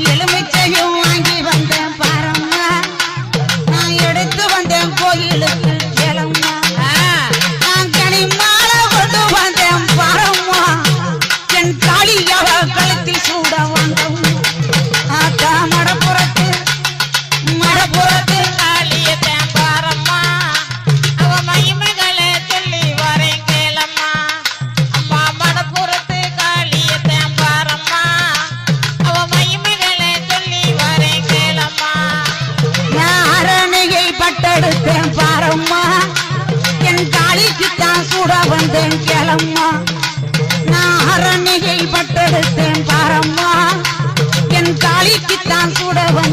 எலுமிச்சையும் வாங்கி வந்தேன் பாரம்மா நான் எடுத்து வந்தேன் கோயிலுக்கு கேளம்மா நான் கனிமாலை கொண்டு வந்தேன் பாரம்மா என் காளியாவ கழுத்தி சூட வந்தோம் ஆத்தா மடப்புறத்து காளியத்தேன் பாரம்மா அவ மகிமைகளை சொல்லி வரேன் கேளம்மா அம்மா மடப்புறத்து காளியத்தேன் பாரம்மா அவ மகிமைகளை சொல்லி வரேன் கேளம்மா நான் அரணையை பட்டெடுத்தேன் பாரம்மா என் காளிக்குத்தான் சூட வந்தேன் கேளம்மா நான் அரணையை பட்டெடுத்தேன் பாரம்மா என் காளிக்குத்தான் சூட வந்தேன்